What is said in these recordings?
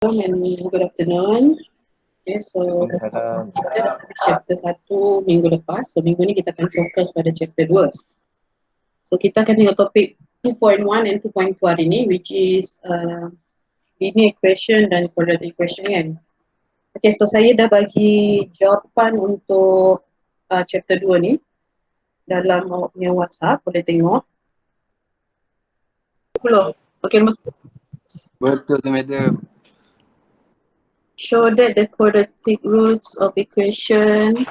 And good afternoon. Okay, so kita chapter 1 minggu lepas. So minggu ni kita akan fokus pada chapter 2. So kita akan tengok topik 2.1 and 2.2 hari ni, which is linear equation dan quadratic equation kan. Okay, so saya dah bagi jawapan untuk chapter 2 ni dalam awak punya WhatsApp, boleh tengok. 10. Okay, Betul tu, madam. Show that the quadratic roots of equation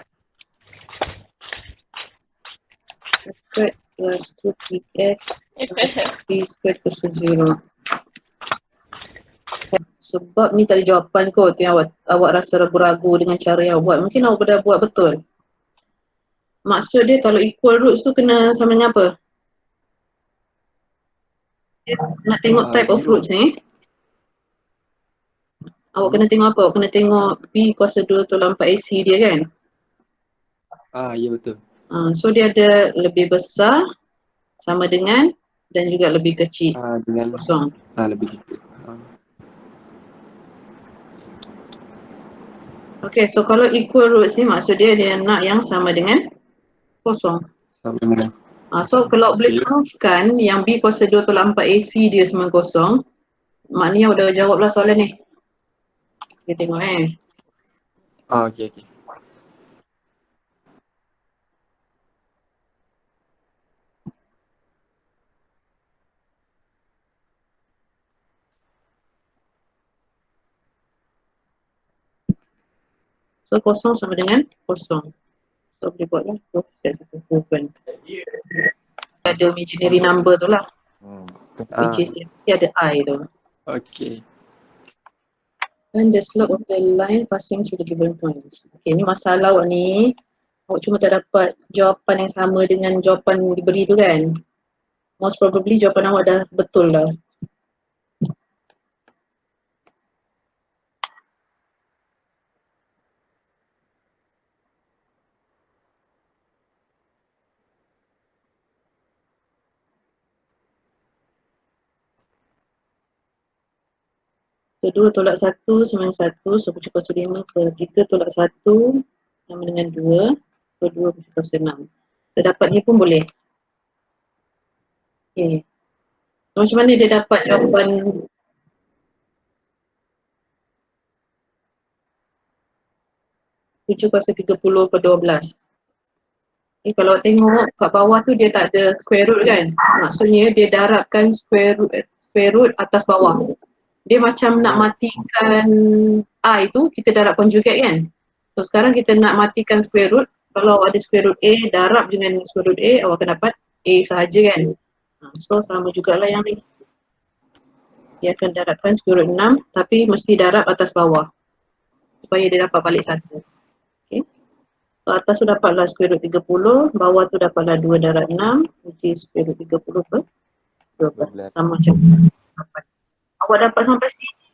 squared plus 2px p squared equals to 0. Sebab ni tak ada jawapan kot yang awak rasa ragu-ragu dengan cara yang awak buat. Mungkin awak dah buat betul. Maksud dia kalau equal roots tu kena sama dengan apa? Nak tengok type of roots ni. Awak kena tengok apa? Awak kena tengok b kuasa 2 tolak 4ac dia kan? Ya betul. So dia ada lebih besar sama dengan dan juga lebih kecil. Dengan Kosong. lebih kecil. Okay, so kalau equal roots ni maksud dia nak yang sama dengan kosong. Sama dengan. So kalau boleh proofkan yang b kuasa 2 tolak 4ac dia sama kosong, maknanya dah jawablah soalan ni. Kita tengok Okey. So kosong sama dengan kosong. So boleh buatlah proof that's proven. Ada imaginary number tu lah. Which is mesti ada I tu. Okey. And the slope of the line passing through the given points. Okay, ni masalah awak ni. Awak cuma tak dapat jawapan yang sama dengan jawapan diberi tu kan. Most probably jawapan awak dah betul dah. Kedua tolak 1 sama dengan 1, so kuasa kuasa 5 per 3 tolak 1 sama dengan 2 per 2 kuasa 6. Terdapat ni pun boleh. Okay. So, macam mana dia dapat jawapan 7 kuasa 30 per 12? Kalau tengok kat bawah tu dia tak ada square root kan. Maksudnya dia darabkan square root atas bawah. Dia macam nak matikan I tu, kita darab conjugate kan. So sekarang kita nak matikan square root. Kalau ada square root A, darab dengan square root A, awak akan dapat A sahaja kan. So sama jugalah yang ni. Dia akan darabkan square root 6 tapi mesti darab atas bawah. Supaya dia dapat balik 1. Okay. So atas tu dapatlah square root 30, bawah tu dapatlah 2 darab 6, which is square root 30 per 12. Sama macam dapat. Awak dapat sampai sini.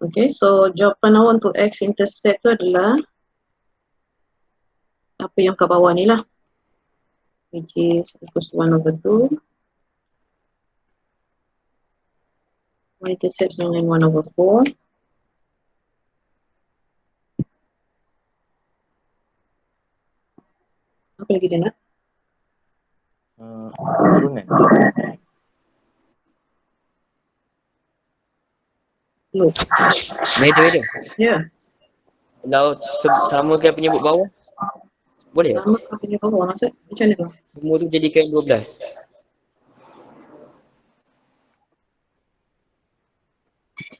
Okay, so jawapan awak untuk x intercept tu adalah apa yang kat bawah ni lah. Which is equals 1/2. Y intercept dengan 1/4. Apa lagi dia nak? Turunan. Loop. Meja. Ya. Kalau samakan penyebut bawah, boleh tak? Sama apa punya bawah maksud? Macam mana tu? Semua tu jadikan 12.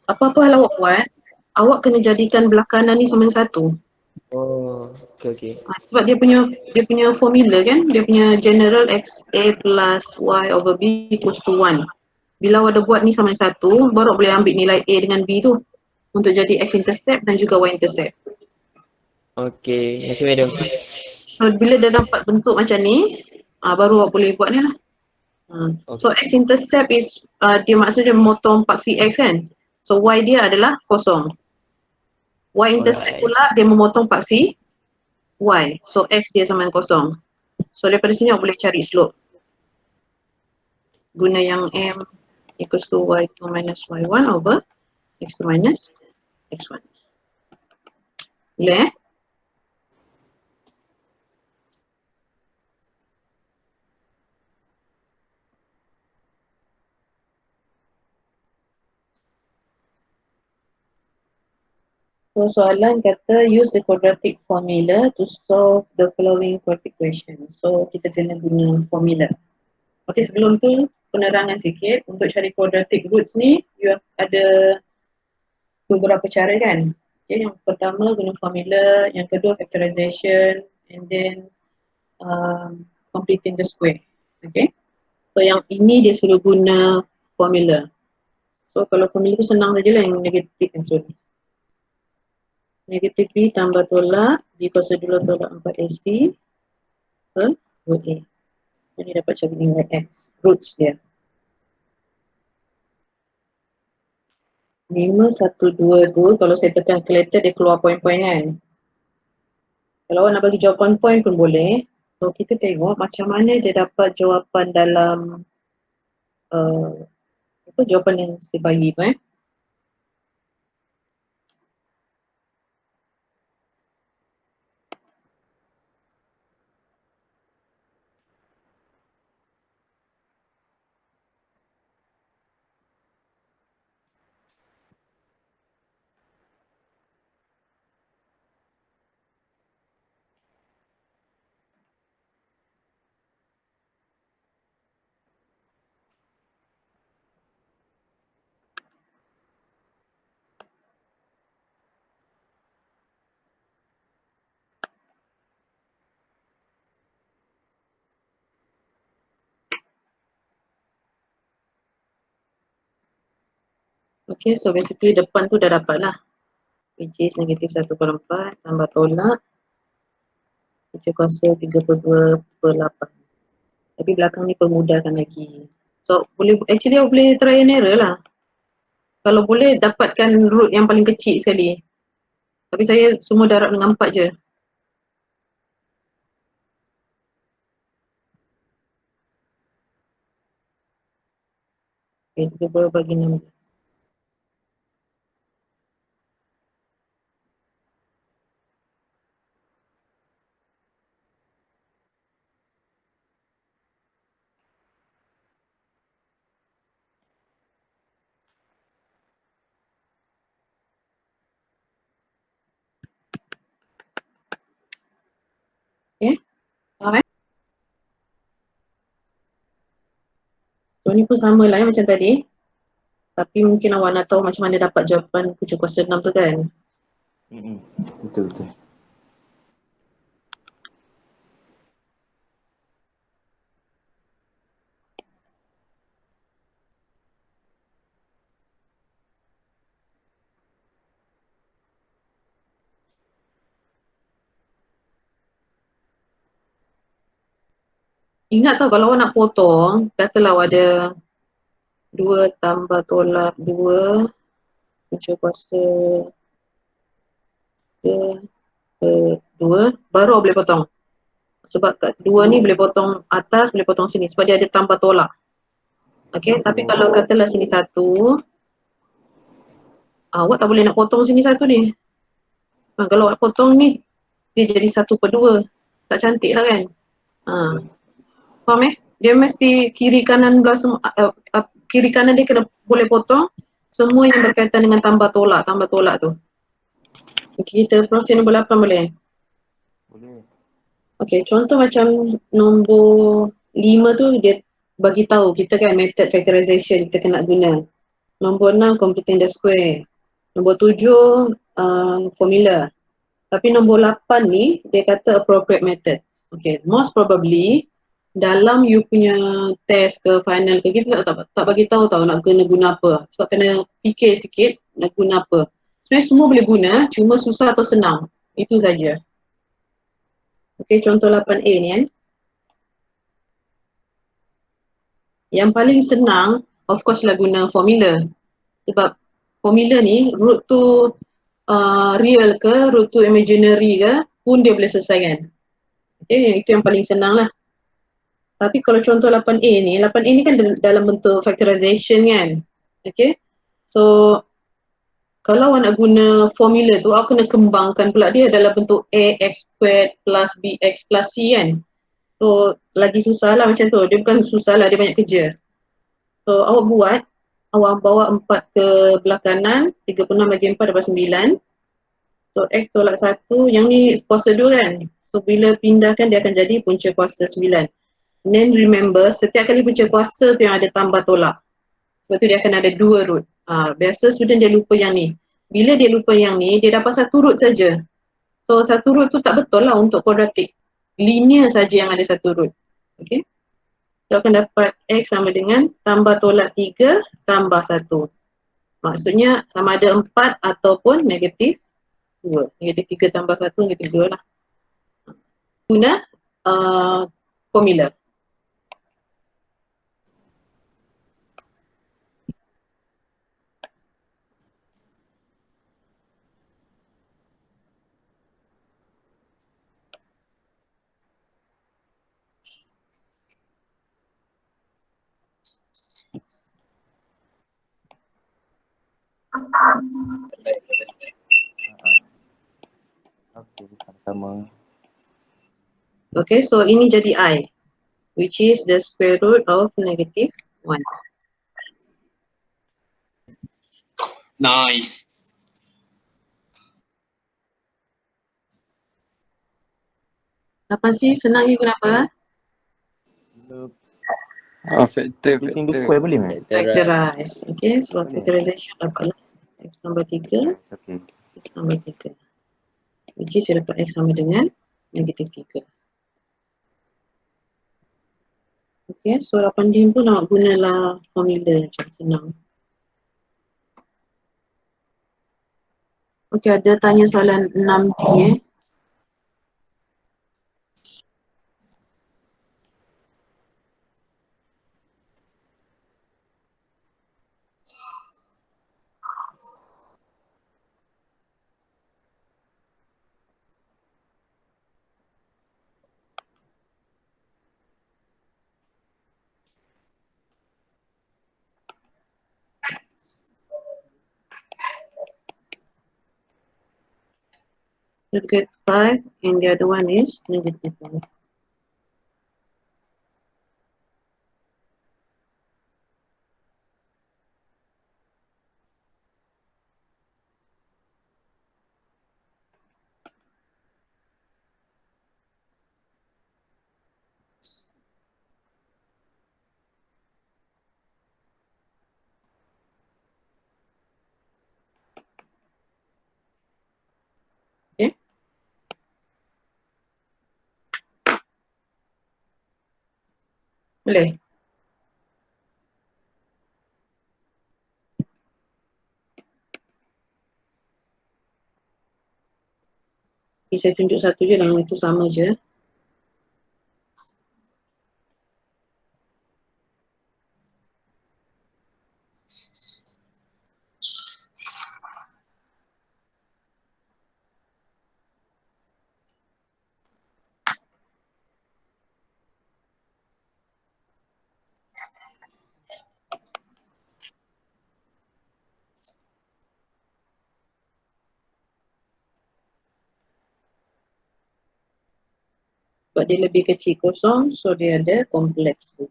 Apa-apa hal awak buat, awak kena jadikan belah kanan ni sama dengan 1. Okey. Sebab dia punya formula kan, dia punya general x a plus y over b equals to 1. Bila awak dah buat ni sama dengan 1, baru boleh ambil nilai a dengan b tu untuk jadi x intercept dan juga y intercept. Okey, terima kasih madam. So, bila dah dapat bentuk macam ni, baru awak boleh buat ni lah. So x intercept is dia maksudnya memotong paksi x kan. So y dia adalah kosong. Y intersect Alright. pula dia memotong paksi Y. So X dia sama dengan kosong. So daripada sini awak boleh cari slope. Guna yang M equals to Y2 minus Y1 over X2 minus X1. Boleh So soalan kata use the quadratic formula to solve the following quadratic question. So kita kena guna formula. Okey, sebelum tu penerangan sikit. Untuk cari quadratic roots ni you ada beberapa cara kan. Okay, yang pertama guna formula, yang kedua factorization, and then completing the square. Okay. So yang ini dia suruh guna formula. So kalau formula tu senang saja lah, yang negatif yang suruh. Negatif B tambah tolak B kuasa 2 tolak 4AC ke root A. Ini dapat cari nilai X, roots dia. 5, 1, 2, 2. Kalau saya tekan calculator dia keluar poin-poin kan. Kalau awak nak bagi jawapan poin pun boleh. So kita tengok macam mana dia dapat jawapan dalam jawapan yang saya bagi tu Okay, so basically depan tu dah dapat lah. Which is negatif 1/4 tambah tolak 7 kuasa 32/8. Tapi belakang ni permudahkan lagi. So boleh, actually awak boleh try and error lah. Kalau boleh dapatkan root yang paling kecil sekali. Tapi saya semua darab dengan 4 je. Okay, 30 bagi 6. Okay, faham So ni pun sama lah macam tadi. Tapi mungkin awak nak tahu macam mana dapat jawapan 7 kuasa 6 tu kan. Betul. Ingat tau kalau awak nak potong, katalah awak ada 2 tambah tolak 2 7 kuasa 2 baru awak boleh potong. Sebab kat 2 ni boleh potong atas, boleh potong sini sebab dia ada tambah tolak. Okay, tapi kalau katalah sini 1, awak tak boleh nak potong sini 1 ni. Kalau awak potong ni, dia jadi 1/2. Tak cantik lah kan. Faham Dia mesti kiri kanan belah semua, kiri kanan dia kena boleh potong semua yang berkaitan dengan tambah tolak tu. Okay, kita proses nombor 8 boleh? Boleh. Okay, contoh macam nombor 5 tu dia bagi tahu kita kan method factorization kita kena guna. Nombor 6 completing the square. Nombor 7 formula. Tapi nombor 8 ni dia kata appropriate method. Okay, most probably dalam you punya test ke final ke kita tak bagi tahu nak kena guna apa. So kena fikir sikit nak guna apa. Sebenarnya semua boleh guna, cuma susah atau senang. Itu saja. Okay, contoh 8A ni kan. Yang paling senang of course lah guna formula. Sebab formula ni root tu real ke, root tu imaginary ke, pun dia boleh selesaikan. Okay, itu yang paling senang lah. Tapi kalau contoh 8A ni kan dalam bentuk factorization kan. Okay, so kalau awak nak guna formula tu, awak kena kembangkan pula dia dalam bentuk AX squared plus BX plus C kan. So lagi susah lah macam tu, dia bukan susah lah, dia banyak kerja. So awak buat, awak bawa 4 ke belah kanan, 36 bagi 4 dapat 9. So X tolak 1, yang ni kuasa 2 kan. So bila pindahkan dia akan jadi punca kuasa 9. And then remember, setiap kali punca kuasa tu yang ada tambah tolak. Sebab tu dia akan ada 2 root. Biasa student dia lupa yang ni. Bila dia lupa yang ni, dia dapat 1 root saja. So 1 root tu tak betul lah untuk kuadratik. Linear saja yang ada 1 root. Okay. So akan dapat X sama dengan tambah tolak 3 tambah 1. Maksudnya sama ada 4 ataupun negatif 2. Negatif 3 tambah 1, negatif 2 lah. Guna formula. Okey, sama-sama. Okay, so ini jadi I, which is the square root of negative 1. Nice. Apa sih senang ni kenapa? Everything do square boleh kan? Factorize. Okay, so Boleh. factorization dapatlah X tambah 3, Okey. X tambah 3. Which is saya dapat X sama dengan negatif 3. Okay, so 8D pun nak gunalah formula macam senang. Okay, ada tanya soalan 6D You get 5 and the other one is negative 5. Okay. Boleh? Saya tunjuk satu je, yang itu sama je. Sebab dia lebih kecil kosong, so dia ada complex root.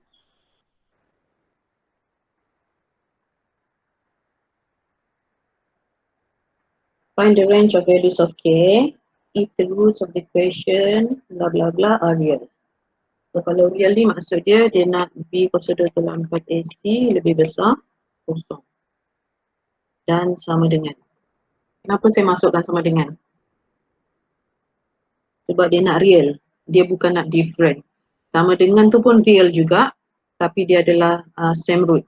Find the range of values of k if the roots of the equation blah blah blah are real. So kalau real ni maksud dia nak B kuasa 2 tolak 4 AC lebih besar kosong. Dan sama dengan. Kenapa saya masukkan sama dengan? Sebab dia nak real. Dia bukan nak different. Sama dengan tu pun real juga. Tapi dia adalah same root.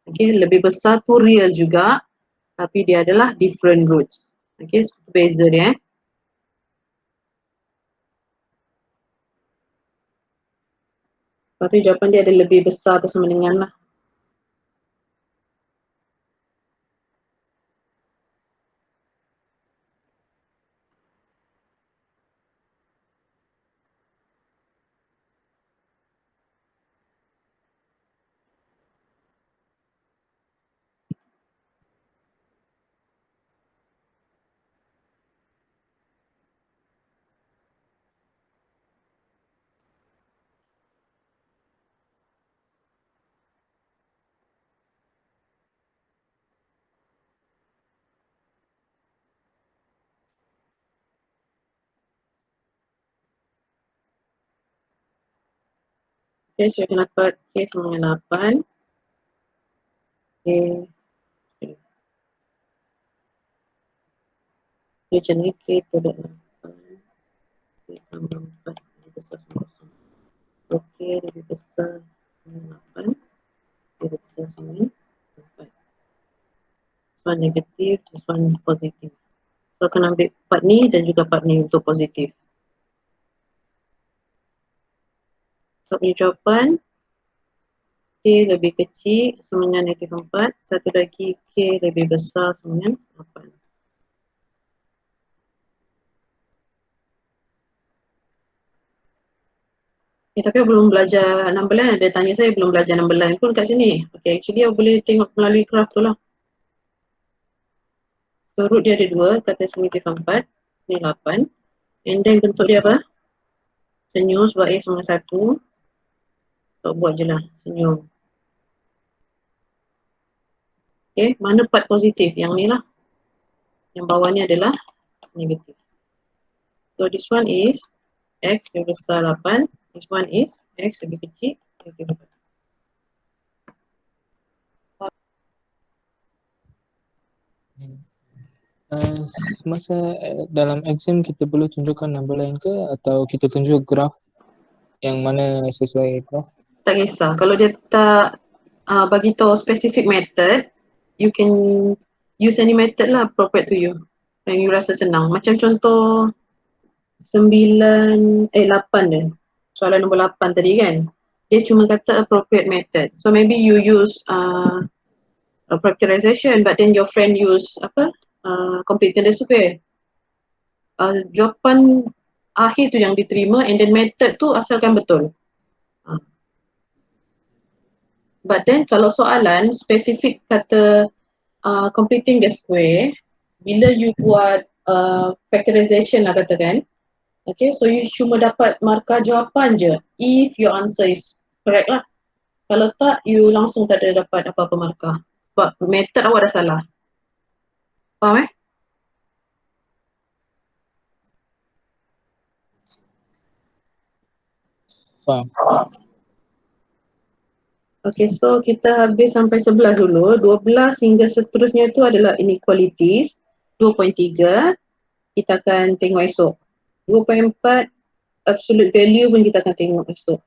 Okay, lebih besar tu real juga. Tapi dia adalah different roots. Okay, so beza dia. Lepas tu jawapan dia ada lebih besar atau sama dengan lah. Okay, so kita dapat K sama dengan 8. Okay. Dia macam ni, K terhadap 8. K tambah 4 lebih besar sama kosong. Okay, lebih besar dengan 8. Lebih besar sama dengan 4. This one negatif, this one positif. So akan ambil part ni dan juga part ni untuk positif. So punya jawapan K lebih kecil sama dengan negatif 4. Satu lagi K lebih besar sama dengan 8. Tapi aku belum belajar number line. Ada tanya saya belum belajar number line pun kat sini. Okay, actually aku boleh tengok melalui graf tu lah. So root dia ada 2, kata negatif 4. Ni 8. And then bentuk dia apa? Senyum sebab A sama 1. So buat je lah senyum. Okay, mana part positif? Yang ni lah. Yang bawah ni adalah negatif. So this one is X lebih besar 8. This one is X lebih kecil negatif 4. Masa dalam exam kita perlu tunjukkan number line ke atau kita tunjuk graf yang mana sesuai graf? Tak kisah. Kalau dia tak bagi tahu specific method, you can use any method lah appropriate to you. Yang you rasa senang. Macam contoh 8 dia. Soalan nombor 8 tadi kan. Dia cuma kata appropriate method. So maybe you use a factorization but then your friend use complete the square. Jawapan akhir tu yang diterima and then method tu asalkan betul. But then kalau soalan spesifik kata completing the square, bila you buat factorization lah katakan, okay, so you cuma dapat markah jawapan je if your answer is correct lah. Kalau tak, you langsung tak ada dapat apa-apa markah. Sebab method awak dah salah. Faham Faham. Okay, so kita habis sampai 11 dulu. 12 hingga seterusnya itu adalah inequalities. 2.3 kita akan tengok esok. 2.4 absolute value pun kita akan tengok esok.